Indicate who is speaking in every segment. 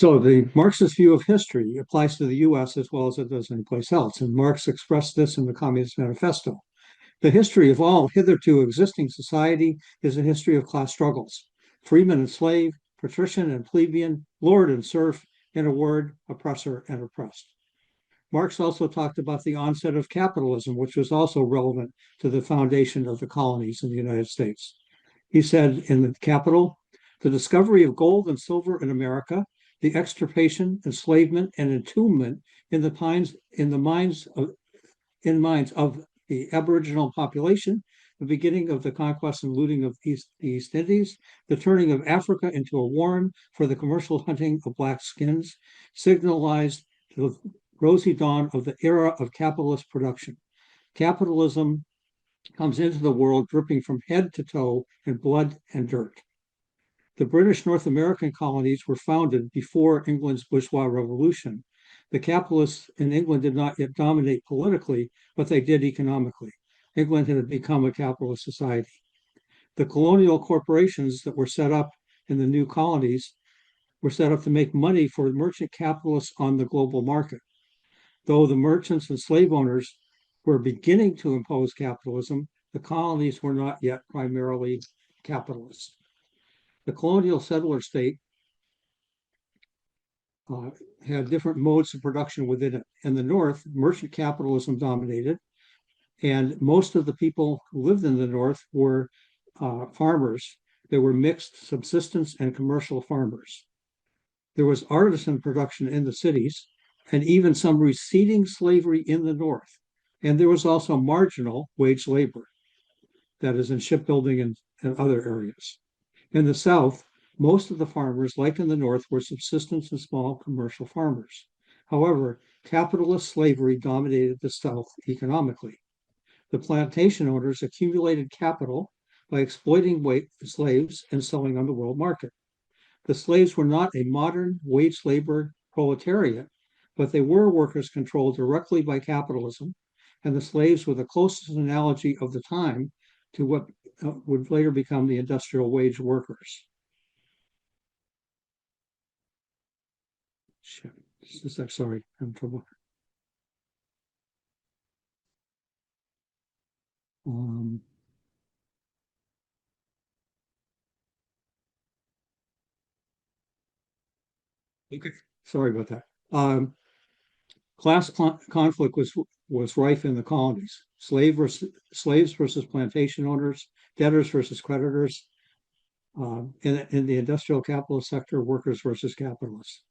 Speaker 1: So the Marxist view of history applies to the US as well as it does anyplace else. And Marx expressed this in the Communist Manifesto. The history of all hitherto existing society is a history of class struggles. Freeman and slave, patrician and plebeian, lord and serf, in a word, oppressor and oppressed. Marx also talked about the onset of capitalism, which was also relevant to the foundation of the colonies in the United States. He said in the Capital, the discovery of gold and silver in America, the extirpation, enslavement, and entombment in the mines of the Aboriginal population, the beginning of the conquest and looting of the East Indies, the turning of Africa into a warren for the commercial hunting of black skins, signalized the rosy dawn of the era of capitalist production. Capitalism comes into the world dripping from head to toe in blood and dirt. The British North American colonies were founded before England's bourgeois revolution. The capitalists in England did not yet dominate politically, but they did economically. England had become a capitalist society. The colonial corporations that were set up in the new colonies were set up to make money for merchant capitalists on the global market. Though the merchants and slave owners were beginning to impose capitalism, the colonies were not yet primarily capitalist. The colonial settler state had different modes of production within it. In the North, merchant capitalism dominated, and most of the people who lived in the North were farmers. They were mixed subsistence and commercial farmers. There was artisan production in the cities, and even some receding slavery in the North. And there was also marginal wage labor, that is in shipbuilding and other areas. In the South, most of the farmers, like in the North, were subsistence and small commercial farmers. However, capitalist slavery dominated the South economically. The plantation owners accumulated capital by exploiting slaves and selling on the world market. The slaves were not a modern wage labor proletariat, but they were workers controlled directly by capitalism, and the slaves were the closest analogy of the time to what would later become the industrial wage workers. Shit. Sorry, I'm in trouble. Okay, sorry about that. Class conflict was rife in the colonies. Slaves versus plantation owners, debtors versus creditors. In the industrial capitalist sector, workers versus capitalists.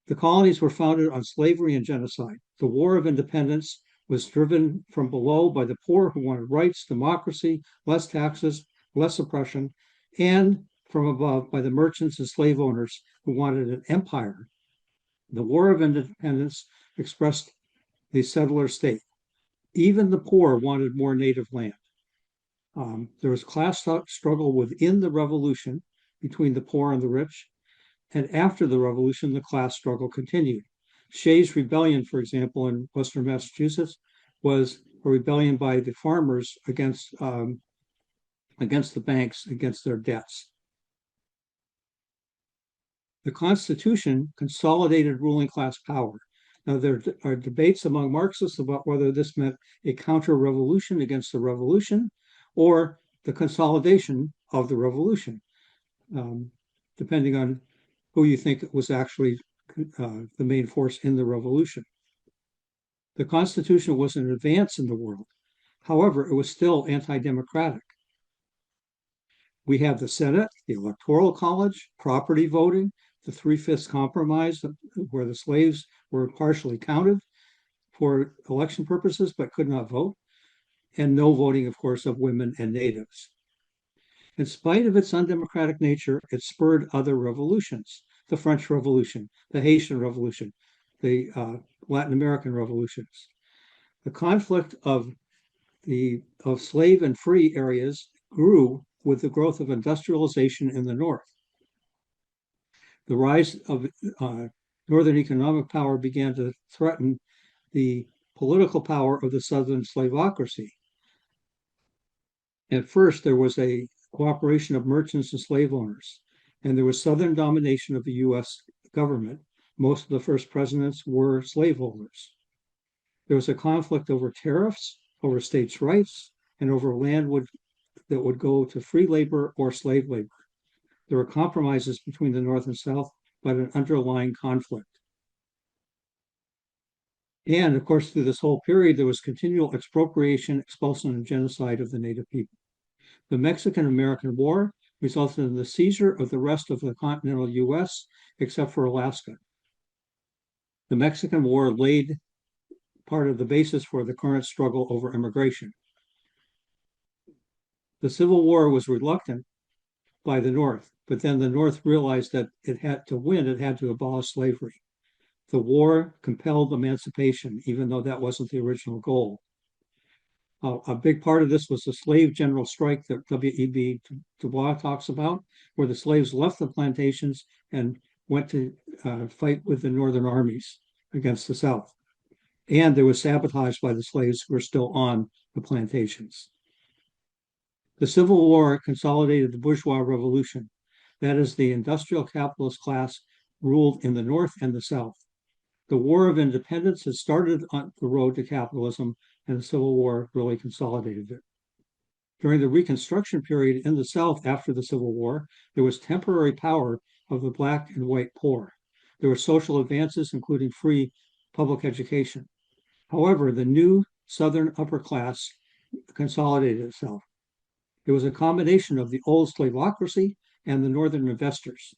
Speaker 1: The colonies were founded on slavery and genocide. The War of Independence was driven from below by the poor who wanted rights, democracy, less taxes, less oppression, and from above by the merchants and slave owners who wanted an empire. The War of Independence expressed the settler state. Even the poor wanted more native land. There was class struggle within the revolution between the poor and the rich. And after the revolution, the class struggle continued. Shays' Rebellion, for example, in Western Massachusetts, was a rebellion by the farmers against the banks, against their debts. The Constitution consolidated ruling class power. Now, there are debates among Marxists about whether this meant a counter-revolution against the revolution or the consolidation of the revolution, depending on who you think was actually the main force in the revolution. The Constitution was an advance in the world. However, it was still anti-democratic. We have the Senate, the Electoral College, property voting, the Three-Fifths Compromise, where the slaves were partially counted for election purposes but could not vote, and no voting, of course, of women and natives. In spite of its undemocratic nature, it spurred other revolutions: the French Revolution, the Haitian Revolution, the Latin American revolutions. The conflict of slave and free areas grew with the growth of industrialization in the North. The rise of Northern economic power began to threaten the political power of the Southern slavocracy. At first, there was a cooperation of merchants and slave owners, and there was Southern domination of the U.S. government. Most of the first presidents were slaveholders. There was a conflict over tariffs, over states' rights, and over land that would go to free labor or slave labor. There were compromises between the North and South, but an underlying conflict. And of course, through this whole period, there was continual expropriation, expulsion, and genocide of the native people. The Mexican-American War resulted in the seizure of the rest of the continental US, except for Alaska. The Mexican War laid part of the basis for the current struggle over immigration. The Civil War was reluctant by the North, but then the North realized that it had to win, it had to abolish slavery. The war compelled emancipation, even though that wasn't the original goal. A big part of this was the slave general strike that W.E.B. Du Bois talks about, where the slaves left the plantations and went to fight with the Northern armies against the South. And there was sabotage by the slaves who were still on the plantations. The Civil War consolidated the bourgeois revolution. That is, the industrial capitalist class ruled in the North and the South. The War of Independence had started on the road to capitalism, and the Civil War really consolidated it. During the Reconstruction period in the South after the Civil War, there was temporary power of the Black and white poor. There were social advances, including free public education. However, the new Southern upper class consolidated itself. It was a combination of the old slaveocracy and the Northern investors.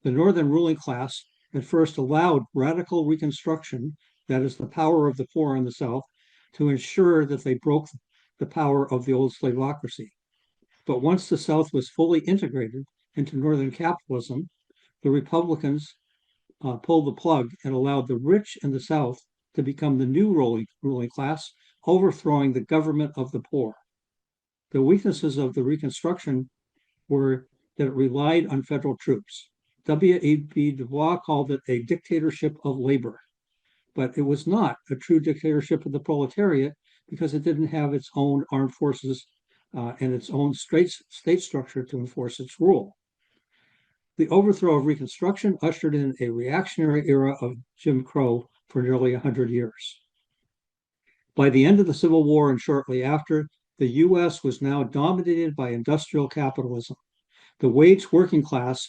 Speaker 1: The Northern ruling class at first allowed radical reconstruction, that is, the power of the poor in the South, to ensure that they broke the power of the old slaveocracy. But once the South was fully integrated into Northern capitalism, the Republicans pulled the plug and allowed the rich in the South to become the new ruling class, overthrowing the government of the poor. The weaknesses of the Reconstruction were that it relied on federal troops. W.E.B. Du Bois called it a dictatorship of labor, but it was not a true dictatorship of the proletariat because it didn't have its own armed forces and its own state structure to enforce its rule. The overthrow of Reconstruction ushered in a reactionary era of Jim Crow for nearly 100 years. By the end of the Civil War and shortly after, the U.S. was now dominated by industrial capitalism. The wage working class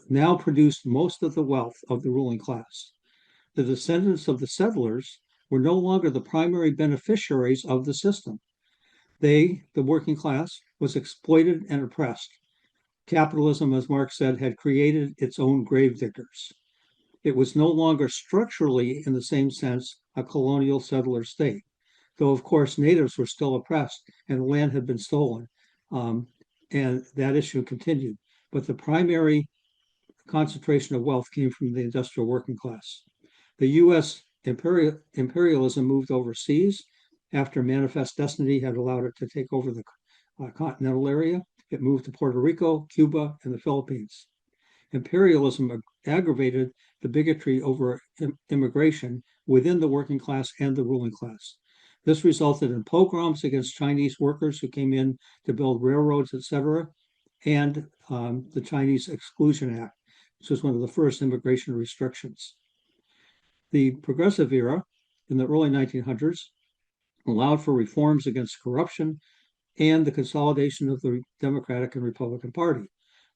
Speaker 1: now produced most of the wealth of the ruling class. The descendants of the settlers were no longer the primary beneficiaries of the system. They, the working class, was exploited and oppressed. Capitalism, as Marx said, had created its own gravediggers. It was no longer structurally, in the same sense, a colonial settler state, though, of course, natives were still oppressed and land had been stolen, and that issue continued. But the primary concentration of wealth came from the industrial working class. The U.S. imperialism moved overseas after Manifest Destiny had allowed it to take over the continental area. It moved to Puerto Rico, Cuba, and the Philippines. Imperialism aggravated the bigotry over immigration within the working class and the ruling class. This resulted in pogroms against Chinese workers who came in to build railroads, etc., and the Chinese Exclusion Act, which was one of the first immigration restrictions. The progressive era in the early 1900s allowed for reforms against corruption and the consolidation of the Democratic and Republican Party.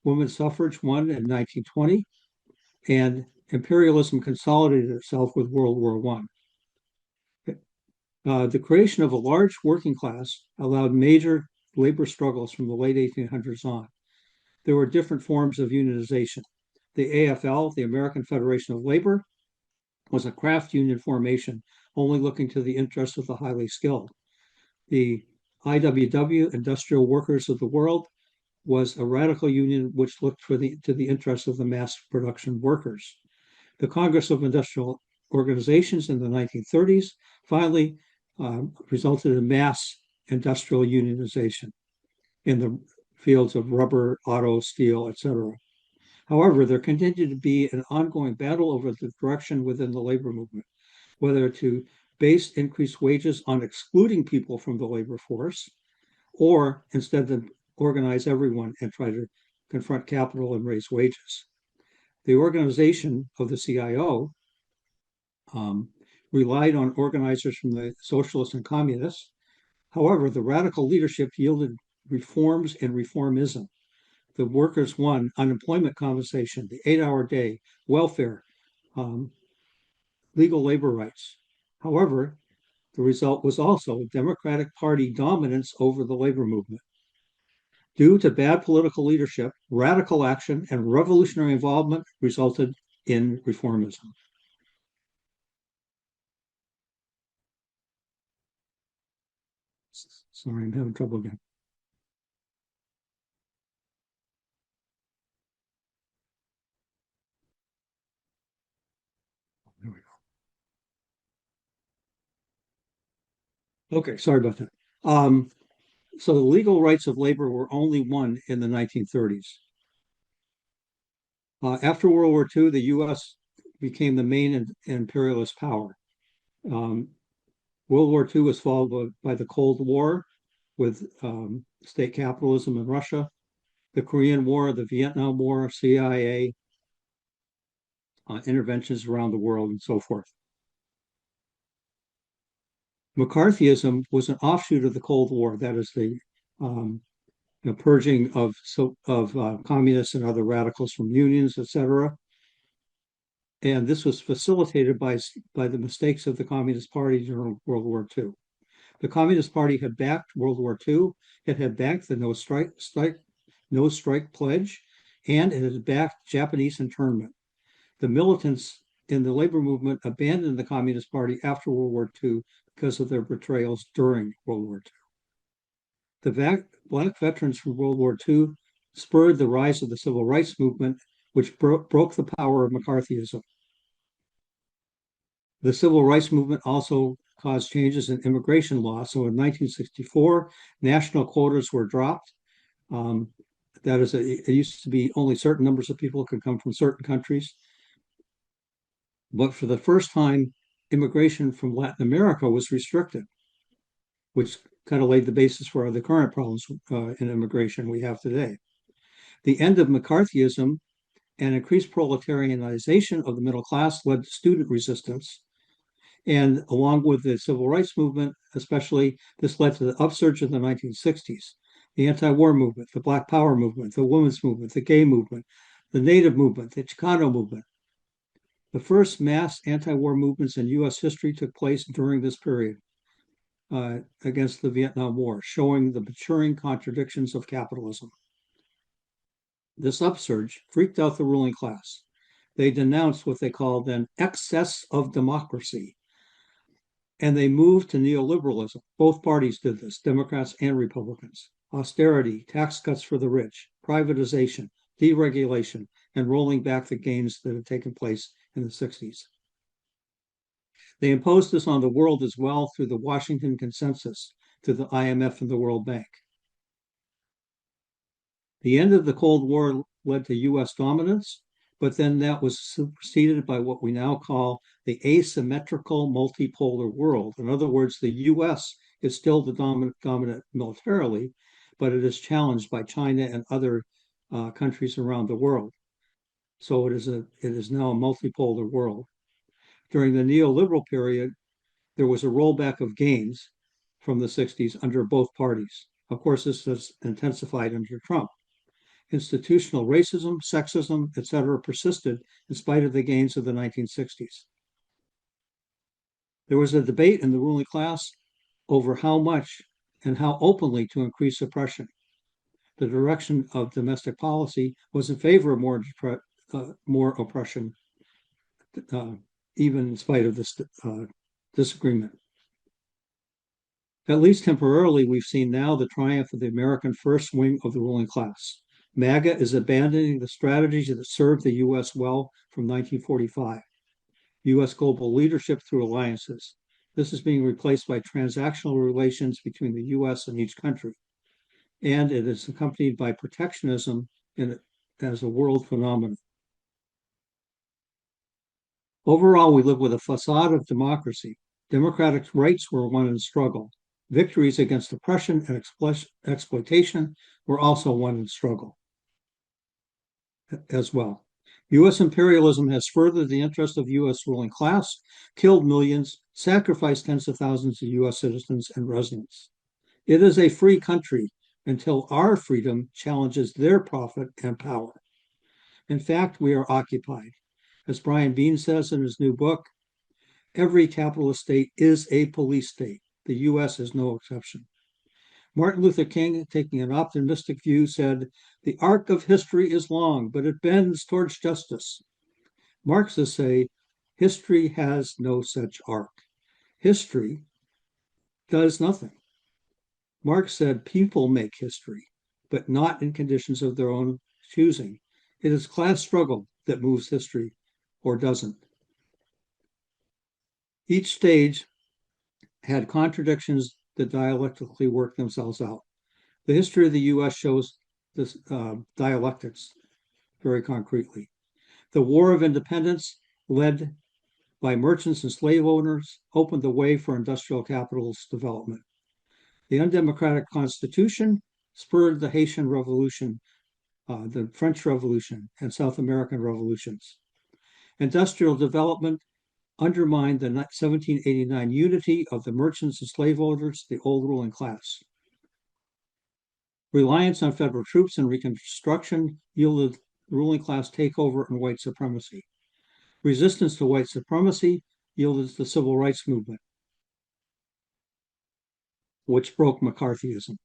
Speaker 1: Women's suffrage won in 1920, and imperialism consolidated itself with World War I. The creation of a large working class allowed major labor struggles from the late 1800s on. There were different forms of unionization. The AFL, the American Federation of Labor, was a craft union formation only looking to the interests of the highly skilled. The IWW, Industrial Workers of the World, was a radical union which looked to the interests of the mass production workers. The Congress of Industrial Organizations in the 1930s finally resulted in mass industrial unionization in the fields of rubber, auto, steel, etc. However, there continued to be an ongoing battle over the direction within the labor movement, whether to base increased wages on excluding people from the labor force, or instead to organize everyone and try to confront capital and raise wages. The organization of the CIO relied on organizers from the socialists and communists. However, the radical leadership yielded reforms and reformism. The workers won unemployment compensation, the 8-hour day, welfare, um, legal labor rights. However, the result was also Democratic Party dominance over the labor movement. Due to bad political leadership, radical action, and revolutionary involvement resulted in reformism. Sorry, I'm having trouble again. There we go. Okay, sorry about that. So the legal rights of labor were only won in the 1930s. After World War II, the U.S. became the main imperialist power. Um, World War II was followed by the Cold War with state capitalism in Russia, the Korean War, the Vietnam War, CIA, interventions around the world, and so forth. McCarthyism was an offshoot of the Cold War. That is um, the purging of communists and other radicals from unions, etc. And this was facilitated by the mistakes of the Communist Party during World War II. The Communist Party had backed World War II. It had backed the no strike pledge, and it had backed Japanese internment. The militants in the labor movement abandoned the Communist Party after World War II because of their betrayals during World War II. The Black veterans from World War II spurred the rise of the civil rights movement, which broke the power of McCarthyism. The civil rights movement also caused changes in immigration law. So in 1964, national quotas were dropped. That is, it used to be only certain numbers of people could come from certain countries. But for the first time, immigration from Latin America was restricted, which kind of laid the basis for the current problems in immigration we have today. The end of McCarthyism and increased proletarianization of the middle class led to student resistance. And along with the civil rights movement, especially, this led to the upsurge in the 1960s, the anti-war movement, the Black Power movement, the women's movement, the gay movement, the Native movement, the Chicano movement. The first mass anti-war movements in U.S. history took place during this period against the Vietnam War, showing the maturing contradictions of capitalism. This upsurge freaked out the ruling class. They denounced what they called an excess of democracy, and they moved to neoliberalism. Both parties did this, Democrats and Republicans. Austerity, tax cuts for the rich, privatization, deregulation, and rolling back the gains that had taken place in the 60s. They imposed this on the world as well through the Washington Consensus, through the IMF and the World Bank. The end of the Cold War led to US dominance, but then that was superseded by what we now call the asymmetrical multipolar world. In other words, the US is still the dominant militarily, but it is challenged by China and other countries around the world. So it is now a multipolar world. During the neoliberal period, there was a rollback of gains from the 60s under both parties. Of course, this has intensified under Trump. Institutional racism, sexism, etc., persisted in spite of the gains of the 1960s. There was a debate in the ruling class over how much and how openly to increase oppression. The direction of domestic policy was in favor of more oppression, even in spite of this disagreement. At least temporarily, we've seen now the triumph of the American first wing of the ruling class. MAGA is abandoning the strategies that served the U.S. well from 1945. U.S. global leadership through alliances. This is being replaced by transactional relations between the U.S. and each country. And it is accompanied by protectionism as a world phenomenon. Overall, we live with a facade of democracy. Democratic rights were won in struggle. Victories against oppression and exploitation were also won in struggle as well. U.S. imperialism has furthered the interest of U.S. ruling class, killed millions, sacrificed tens of thousands of U.S. citizens and residents. It is a free country until our freedom challenges their profit and power. In fact, we are occupied. As Brian Bean says in his new book, every capitalist state is a police state. The U.S. is no exception. Martin Luther King, taking an optimistic view, said, "The arc of history is long, but it bends towards justice." Marxists say, history has no such arc. History does nothing. Marx said, people make history, but not in conditions of their own choosing. It is class struggle that moves history or doesn't. Each stage had contradictions that dialectically work themselves out. The history of the U.S. shows this dialectics very concretely. The War of Independence, led by merchants and slave owners, opened the way for industrial capitalist development. The undemocratic Constitution spurred the Haitian Revolution, the French Revolution, and South American revolutions. Industrial development undermined the 1789 unity of the merchants and slave owners, the old ruling class. Reliance on federal troops and reconstruction yielded ruling class takeover and white supremacy. Resistance to white supremacy yielded the civil rights movement, which broke McCarthyism.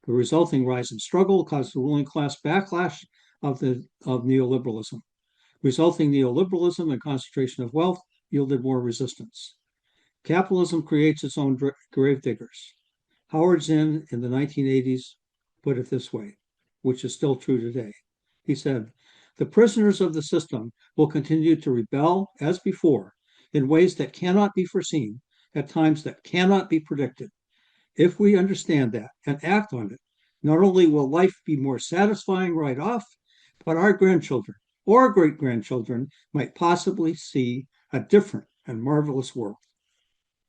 Speaker 1: The resulting rise in struggle caused the ruling class backlash of neoliberalism. Resulting neoliberalism and concentration of wealth yielded more resistance. Capitalism creates its own gravediggers. Howard Zinn in the 1980s put it this way, which is still true today. He said, "The prisoners of the system will continue to rebel as before in ways that cannot be foreseen, at times that cannot be predicted. If we understand that and act on it, not only will life be more satisfying right off, but our grandchildren or great-grandchildren might possibly see a different and marvelous world."